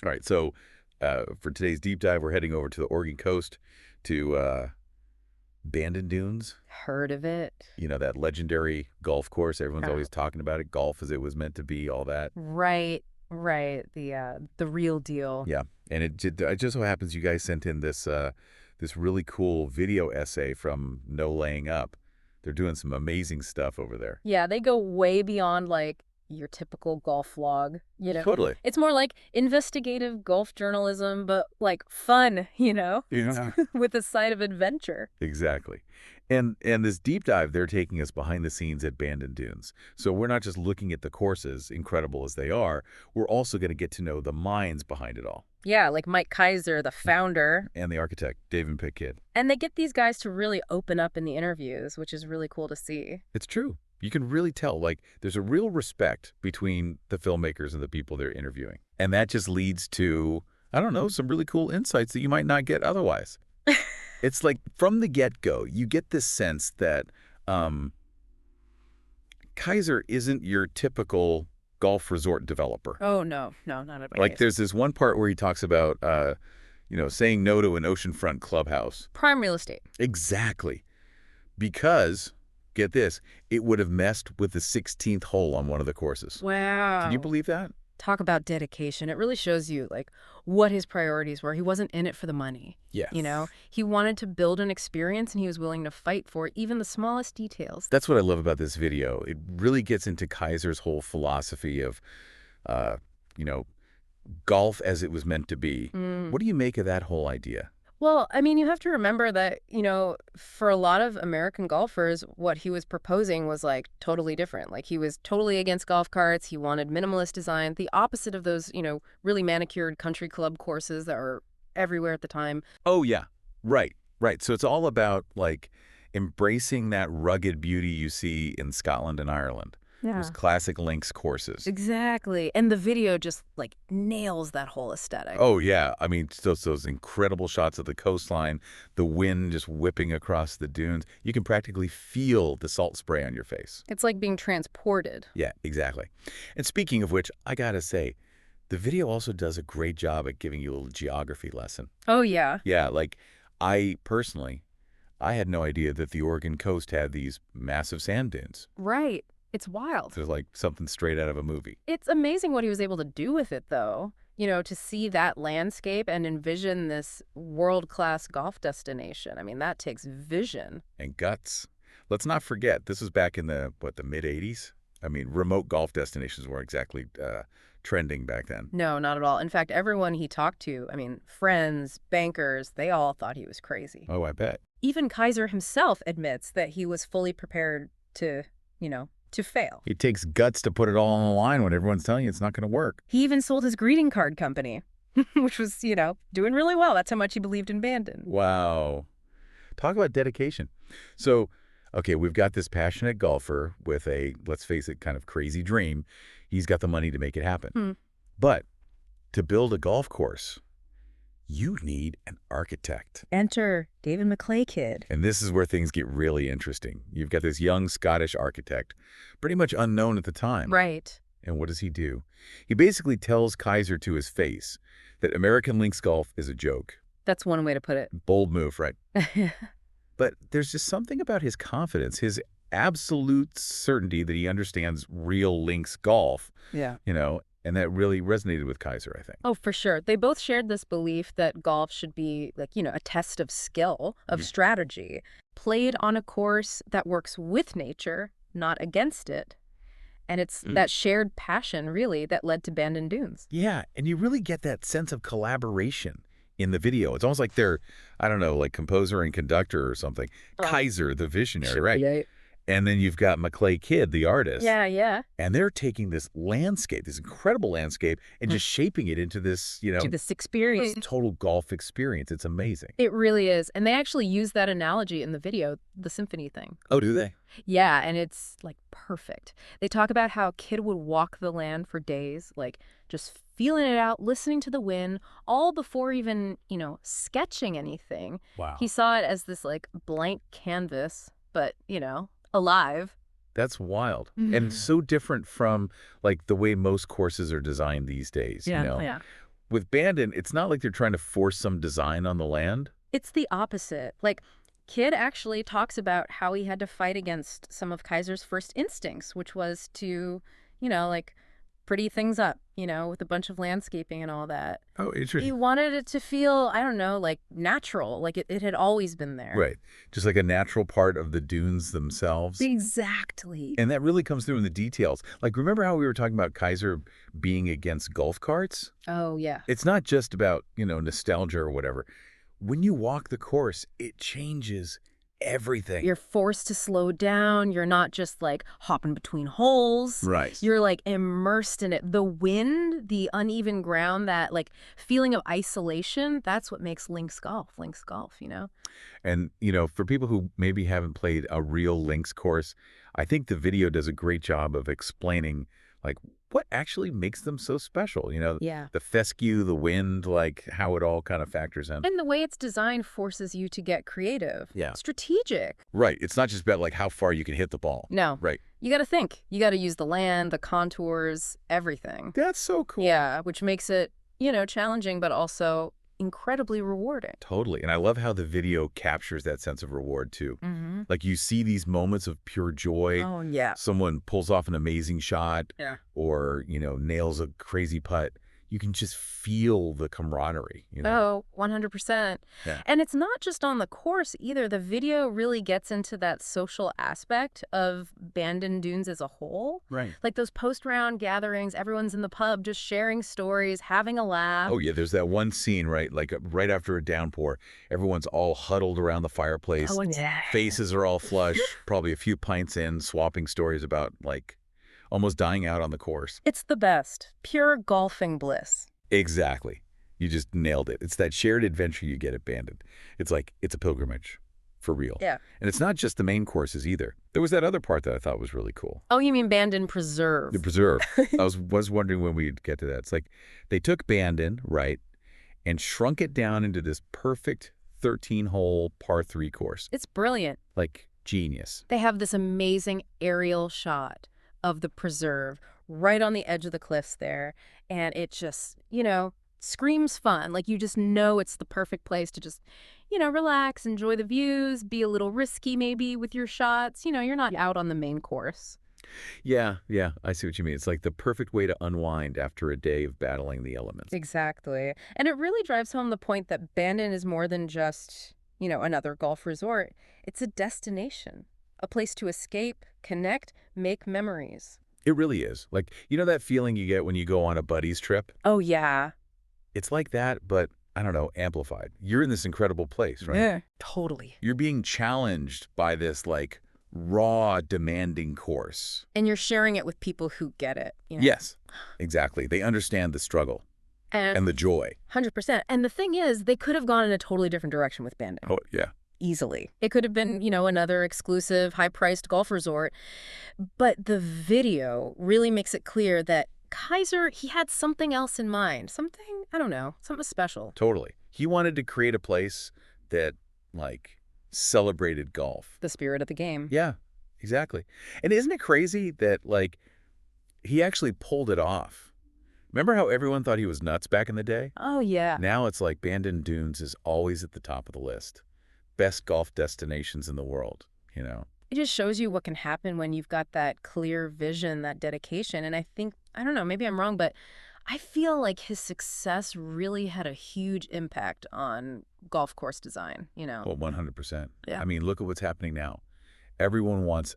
All right, so for today's deep dive, we're heading over to the Oregon coast to Bandon Dunes. Heard of it. You know, that legendary golf course. Everyone's Oh. always talking about it. Golf as it was meant to be, all that. Right, right. The real deal. Yeah, and it just so happens you guys sent in this really cool video essay from No Laying Up. They're doing some amazing stuff over there. Yeah, they go way beyond like your typical golf vlog, Totally. It's more like investigative golf journalism, but like fun, Yeah. with a side of adventure. Exactly. And this deep dive, they're taking us behind the scenes at Bandon Dunes. So we're not just looking at the courses, incredible as they are, we're also going to get to know the minds behind it all. Yeah, like Mike Keiser, the founder. And the architect, David Pickett. And they get these guys to really open up in the interviews, which is really cool to see. It's true. You can really tell, like, there's a real respect between the filmmakers and the people they're interviewing. And that just leads to, I don't know, some really cool insights that you might not get otherwise. It's like, from the get-go, you get this sense that Keiser isn't your typical golf resort developer. Oh, no, not at all. Like, there's this one part where he talks about, saying no to an oceanfront clubhouse. Prime real estate. Exactly. Because, get this, it would have messed with the 16th hole on one of the courses. Wow. Can you believe that? Talk about dedication. It really shows you, like, what his priorities were. He wasn't in it for the money. Yeah. He wanted to build an experience, and he was willing to fight for even the smallest details. That's what I love about this video. It really gets into Kaiser's whole philosophy of, golf as it was meant to be. What do you make of that whole idea? Well, I mean, you have to remember that, for a lot of American golfers, what he was proposing was like totally different. Like he was totally against golf carts. He wanted minimalist design, the opposite of those, really manicured country club courses that were everywhere at the time. Oh, yeah. Right. So it's all about, like, embracing that rugged beauty you see in Scotland and Ireland. Yeah. Those classic links courses. Exactly. And the video just, like, nails that whole aesthetic. Oh, yeah. I mean, those incredible shots of the coastline, the wind just whipping across the dunes. You can practically feel the salt spray on your face. It's like being transported. Yeah, exactly. And speaking of which, I gotta say, the video also does a great job at giving you a little geography lesson. Oh, yeah. Yeah, like, I had no idea that the Oregon coast had these massive sand dunes. Right. It's wild. There's like something straight out of a movie. It's amazing what he was able to do with it, though. To see that landscape and envision this world-class golf destination. I mean, that takes vision. And guts. Let's not forget, this was back in the mid-'80s? I mean, remote golf destinations weren't exactly trending back then. No, not at all. In fact, everyone he talked to, I mean, friends, bankers, they all thought he was crazy. Oh, I bet. Even Keiser himself admits that he was fully prepared to fail. It takes guts to put it all on the line when everyone's telling you it's not going to work. He even sold his greeting card company, which was, doing really well. That's how much he believed in Bandon. Wow. Talk about dedication. So, okay, we've got this passionate golfer with a, let's face it, kind of crazy dream. He's got the money to make it happen. But to build a golf course, you need an architect. Enter David Kid. And this is where things get really interesting. You've got this young Scottish architect, pretty much unknown at the time. Right. And what does he do? He basically tells Keiser to his face that American links golf is a joke. That's one way to put it. Bold move, right? But there's just something about his confidence, his absolute certainty that he understands real links golf. Yeah. And that really resonated with Keiser, I think. Oh, for sure. They both shared this belief that golf should be like, a test of skill, of strategy, played on a course that works with nature, not against it. And it's that shared passion, really, that led to Bandon Dunes. Yeah, and you really get that sense of collaboration in the video. It's almost like they're, I don't know, like composer and conductor or something. Keiser, the visionary, right? Yeah. And then you've got Kid, the artist. Yeah. And they're taking this landscape, this incredible landscape, and just shaping it into this, To this experience. total golf experience. It's amazing. It really is. And they actually use that analogy in the video, the symphony thing. Oh, do they? Yeah, and it's, like, perfect. They talk about how Kid would walk the land for days, like, just feeling it out, listening to the wind, all before even, sketching anything. Wow. He saw it as this, like, blank canvas, but, alive. That's wild. And so different from, like, the way most courses are designed these days. Yeah. with Bandon, it's not like they're trying to force some design on the land. It's the opposite. Like, Kidd actually talks about how he had to fight against some of Keiser's first instincts, which was to, like, pretty things up, with a bunch of landscaping and all that. Oh, interesting. He wanted it to feel, I don't know, like natural, like it had always been there. Right. Just like a natural part of the dunes themselves. Exactly. And that really comes through in the details. Like, remember how we were talking about Keiser being against golf carts? Oh, yeah. It's not just about, nostalgia or whatever. When you walk the course, it changes everything. You're forced to slow down. You're not just like hopping between holes. Right. You're like immersed in it. The wind, the uneven ground, that like feeling of isolation, that's what makes links golf, And, for people who maybe haven't played a real links course, I think the video does a great job of explaining, like, what actually makes them so special. Yeah. The fescue, the wind, like how it all kind of factors in. And the way it's designed forces you to get creative. Yeah. Strategic. Right. It's not just about like how far you can hit the ball. No. Right. You got to think. You got to use the land, the contours, everything. That's so cool. Yeah, which makes it, challenging, but also incredibly rewarding. Totally. And I love how the video captures that sense of reward, too. Like, you see these moments of pure joy. Oh, yeah. Someone pulls off an amazing shot. Yeah. Or, nails a crazy putt. You can just feel the camaraderie. Oh, 100%. Yeah. And it's not just on the course either. The video really gets into that social aspect of Bandon Dunes as a whole. Right. Like those post-round gatherings, everyone's in the pub just sharing stories, having a laugh. Oh, yeah. There's that one scene, right? Like right after a downpour, everyone's all huddled around the fireplace. Oh, yeah. Faces are all flush, probably a few pints in, swapping stories about, like, almost dying out on the course. It's the best. Pure golfing bliss. Exactly. You just nailed it. It's that shared adventure you get at Bandon. It's like, it's a pilgrimage. For real. Yeah. And it's not just the main courses either. There was that other part that I thought was really cool. Oh, you mean Bandon Preserve? The preserve. I was wondering when we'd get to that. It's like they took Bandon, right, and shrunk it down into this perfect 13-hole par 3 course. It's brilliant. Like, genius. They have this amazing aerial shot of the preserve right on the edge of the cliffs there. And it just, screams fun. Like, you just know it's the perfect place to just, relax, enjoy the views, be a little risky maybe with your shots. You're not out on the main course. Yeah, I see what you mean. It's like the perfect way to unwind after a day of battling the elements. Exactly. And it really drives home the point that Bandon is more than just, another golf resort. It's a destination. A place to escape, connect, make memories. It really is. Like, that feeling you get when you go on a buddy's trip? Oh, yeah. It's like that, but, I don't know, amplified. You're in this incredible place, right? Yeah, totally. You're being challenged by this, like, raw, demanding course. And you're sharing it with people who get it. Yes, exactly. They understand the struggle and the joy. 100%. And the thing is, they could have gone in a totally different direction with Bandon. Oh, yeah. Easily. It could have been, another exclusive, high-priced golf resort. But the video really makes it clear that Keiser, he had something else in mind. Something, I don't know, something special. Totally. He wanted to create a place that, like, celebrated golf. The spirit of the game. Yeah, exactly. And isn't it crazy that, like, he actually pulled it off? Remember how everyone thought he was nuts back in the day? Oh, yeah. Now it's like Bandon Dunes is always at the top of the list. Best golf destinations in the world, It just shows you what can happen when you've got that clear vision, that dedication. And I think, I don't know, maybe I'm wrong, but I feel like his success really had a huge impact on golf course design, Well, 100%. Yeah. I mean, look at what's happening now. Everyone wants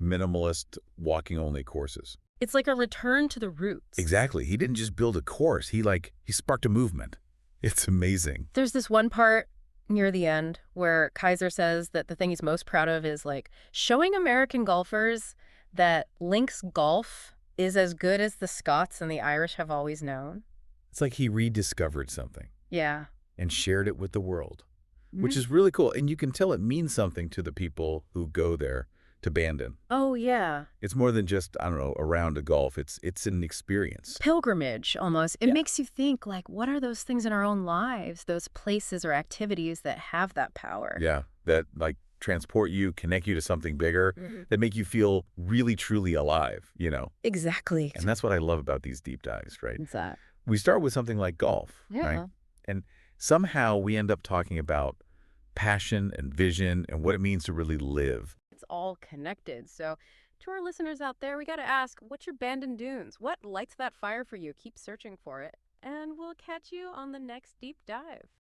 minimalist, walking-only courses. It's like a return to the roots. Exactly. He didn't just build a course. He sparked a movement. It's amazing. There's this one part near the end where Keiser says that the thing he's most proud of is like showing American golfers that links golf is as good as the Scots and the Irish have always known. It's like he rediscovered something. Yeah. And shared it with the world, which is really cool. And you can tell it means something to the people who go there to Bandon. Oh, yeah. It's more than just, I don't know, a round of golf. It's an experience. Pilgrimage, almost. It makes you think, like, what are those things in our own lives, those places or activities that have that power? Yeah, that, like, transport you, connect you to something bigger, that make you feel really, truly alive, Exactly. And that's what I love about these deep dives, right? What's that? we start with something like golf, right? Yeah. And somehow we end up talking about passion and vision and what it means to really live. It's all connected. So to our listeners out there, we got to ask, what's your Bandon Dunes? What lights that fire for you? Keep searching for it. And we'll catch you on the next deep dive.